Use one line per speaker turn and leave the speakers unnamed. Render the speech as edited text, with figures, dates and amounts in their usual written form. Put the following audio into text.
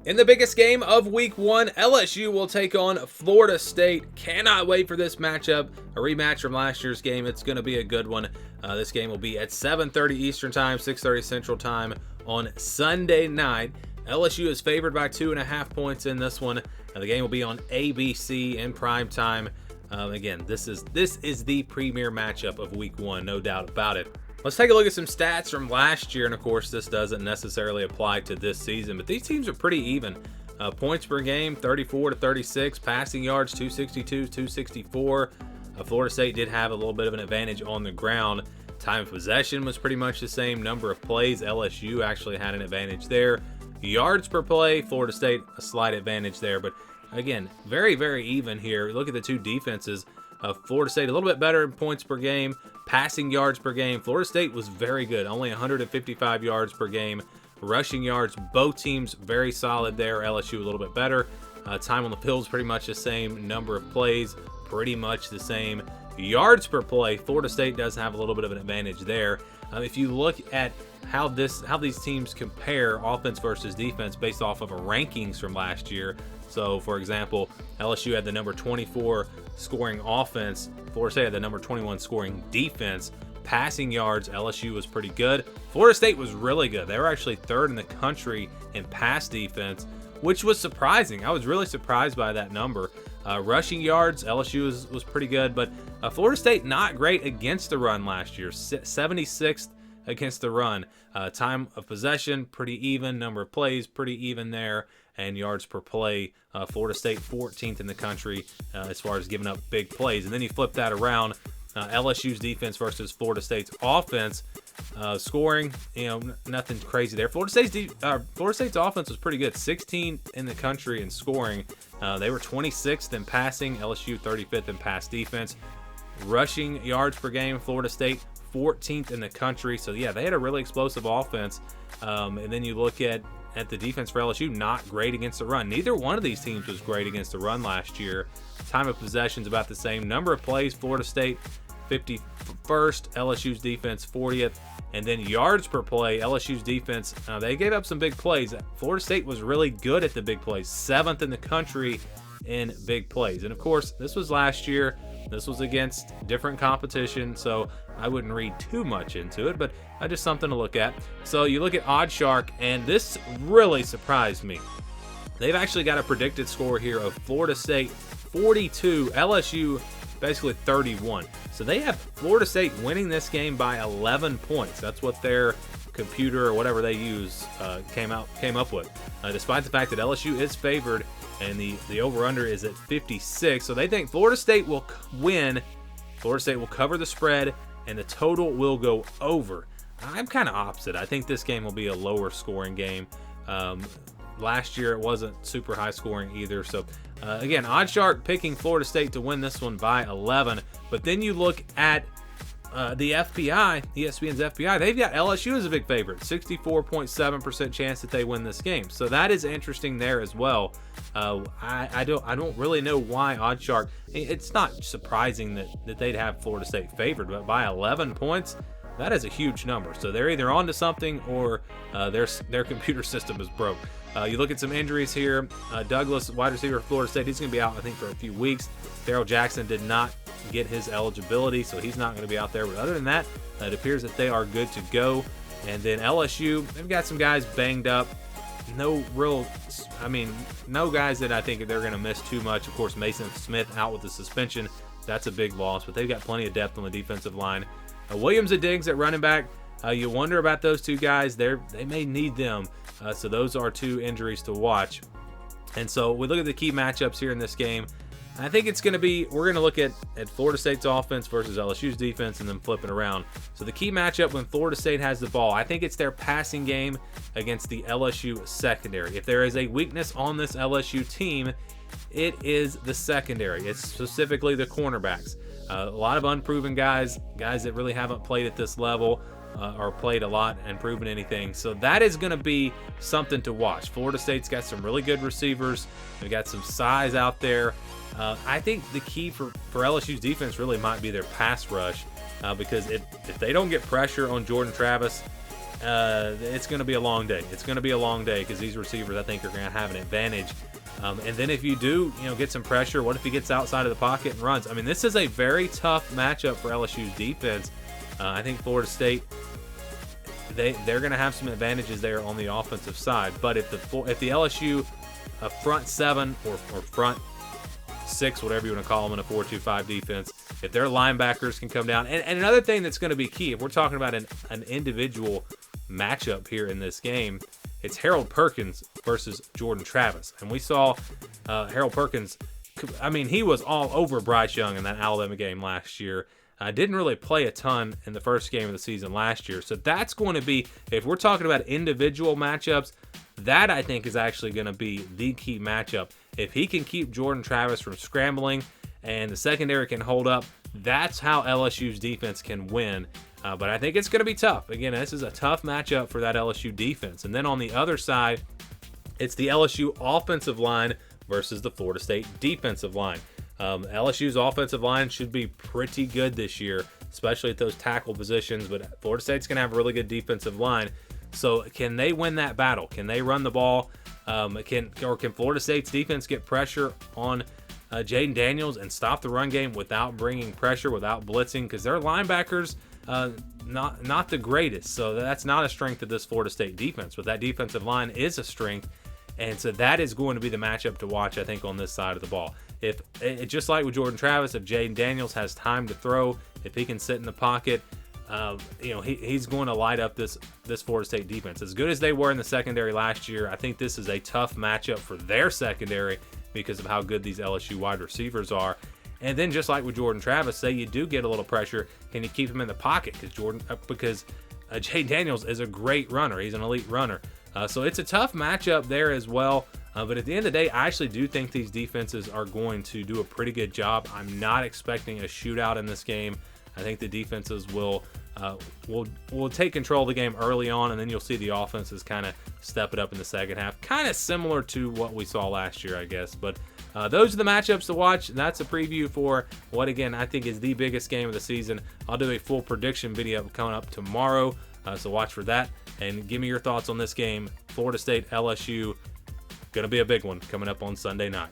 In the biggest game of week 1, LSU will take on Florida State. Cannot wait for this matchup. A rematch from last year's game. It's going to be a good one. This game will be at 7:30 Eastern Time, 6:30 Central Time on Sunday night. LSU is favored by 2.5 points in this one. The game will be on ABC in prime time. Again, this is the premier matchup of week 1, no doubt about it. Let's take a look at some stats from last year, and of course this doesn't necessarily apply to this season, but these teams are pretty even. Points per game, 34 to 36. Passing yards, 262, 264. Florida State did have a little bit of an advantage on the ground. Time of possession was pretty much the same. Number of plays, LSU actually had an advantage there. Yards per play, Florida State a slight advantage there, but again, very, very even here. Look at the two defenses. Florida State a little bit better in points per game, passing yards per game. Florida State was very good, only 155 yards per game. Rushing yards, both teams very solid there. LSU a little bit better. Time on the field is pretty much the same. Number of plays, pretty much the same. Yards per play, Florida State does have a little bit of an advantage there. If you look at how these teams compare offense versus defense based off of rankings from last year. So, for example, LSU had the number 24 scoring offense. Florida State had the number 21 scoring defense. Passing yards, LSU was pretty good. Florida State was really good. They were actually third in the country in pass defense, which was surprising. I was really surprised by that number. Rushing yards, LSU was pretty good, but Florida State not great against the run last year. 76th against the run. Time of possession, pretty even. Number of plays, pretty even there. And yards per play, Florida State 14th in the country as far as giving up big plays. And then you flip that around, LSU's defense versus Florida State's offense. Scoring, nothing crazy there. Florida State's offense was pretty good, 16th in the country in scoring. They were 26th in passing, LSU 35th in pass defense. Rushing yards per game, Florida State 14th in the country. So yeah, they had a really explosive offense. And then you look at the defense for LSU, not great against the run. Neither one of these teams was great against the run last year. Time of possession is about the same. Number of plays, Florida State 51st, LSU's defense 40th. And then yards per play, LSU's defense, they gave up some big plays. Florida State was really good at the big plays, 7th in the country in big plays. And of course, this was last year. This was against different competition, so I wouldn't read too much into it, but just something to look at. So you look at OddsShark, and this really surprised me. They've actually got a predicted score here of Florida State 42, LSU basically 31. So they have Florida State winning this game by 11 points. That's what their computer or whatever they use came up with. Despite the fact that LSU is favored and the over-under is at 56. So they think Florida State will win. Florida State will cover the spread, and the total will go over. I'm kind of opposite. I think this game will be a lower scoring game. Last year it wasn't super high scoring either. So again, OddsShark picking Florida State to win this one by 11. But then you look at the FPI, ESPN's FPI, they've got LSU as a big favorite, 64.7% chance that they win this game. So that is interesting there as well. I don't really know why OddsShark. It's not surprising that they'd have Florida State favored, but by 11 points, that is a huge number. So they're either onto something or their computer system is broke. You look at some injuries here. Douglas, wide receiver for Florida State, he's going to be out, I think, for a few weeks. Darrell Jackson did not get his eligibility, so he's not going to be out there. But other than that, it appears that they are good to go. And then LSU, they've got some guys banged up. No guys that I think they're going to miss too much. Of course, Mason Smith out with the suspension. That's a big loss, but they've got plenty of depth on the defensive line. Williams and Diggs at running back. You wonder about those two guys. They may need them. So those are two injuries to watch. And so we look at the key matchups here in this game. I think it's going to be, we're going to look at Florida State's offense versus LSU's defense and then flip it around. So the key matchup when Florida State has the ball, I think it's their passing game against the LSU secondary. If there is a weakness on this LSU team, it is the secondary. It's specifically the cornerbacks. A lot of unproven guys that really haven't played at this level or played a lot and proven anything. So that is going to be something to watch. Florida State's got some really good receivers. They've got some size out there. I think the key for LSU's defense really might be their pass rush because if they don't get pressure on Jordan Travis, it's going to be a long day. It's going to be a long day because these receivers, I think, are going to have an advantage. And then if you do, get some pressure, what if he gets outside of the pocket and runs? I mean, this is a very tough matchup for LSU's defense. I think Florida State, they're going to have some advantages there on the offensive side. But if the LSU front seven or front six, whatever you want to call them in a 4-2-5 defense, if their linebackers can come down, and another thing that's going to be key, if we're talking about an individual matchup here in this game, it's Harold Perkins versus Jordan Travis. And we saw Harold Perkins, I mean, he was all over Bryce Young in that Alabama game last year. Didn't really play a ton in the first game of the season last year. So that's going to be, if we're talking about individual matchups, that I think is actually going to be the key matchup. If he can keep Jordan Travis from scrambling and the secondary can hold up, that's how LSU's defense can win. But I think it's going to be tough. Again, this is a tough matchup for that LSU defense. And then on the other side, it's the LSU offensive line versus the Florida State defensive line. LSU's offensive line should be pretty good this year, especially at those tackle positions. But Florida State's going to have a really good defensive line. So can they win that battle? Can they run the ball? Can Florida State's defense get pressure on Jaden Daniels and stop the run game without bringing pressure, without blitzing? Because their linebackers, not the greatest. So that's not a strength of this Florida State defense. But that defensive line is a strength. And so that is going to be the matchup to watch, I think, on this side of the ball. If just like with Jordan Travis, if Jaden Daniels has time to throw, if he can sit in the pocket, he's going to light up this Florida State defense. As good as they were in the secondary last year, I think this is a tough matchup for their secondary because of how good these LSU wide receivers are. And then just like with Jordan Travis, say you do get a little pressure, can you keep him in the pocket? Because Jaden Daniels is a great runner. He's an elite runner. So it's a tough matchup there as well. But at the end of the day, I actually do think these defenses are going to do a pretty good job. I'm not expecting a shootout in this game. I think the defenses will take control of the game early on, and then you'll see the offenses kind of step it up in the second half. Kind of similar to what we saw last year, I guess. But those are the matchups to watch. That's a preview for what, again, I think is the biggest game of the season. I'll do a full prediction video coming up tomorrow, so watch for that. And give me your thoughts on this game. Florida State, LSU, going to be a big one coming up on Sunday night.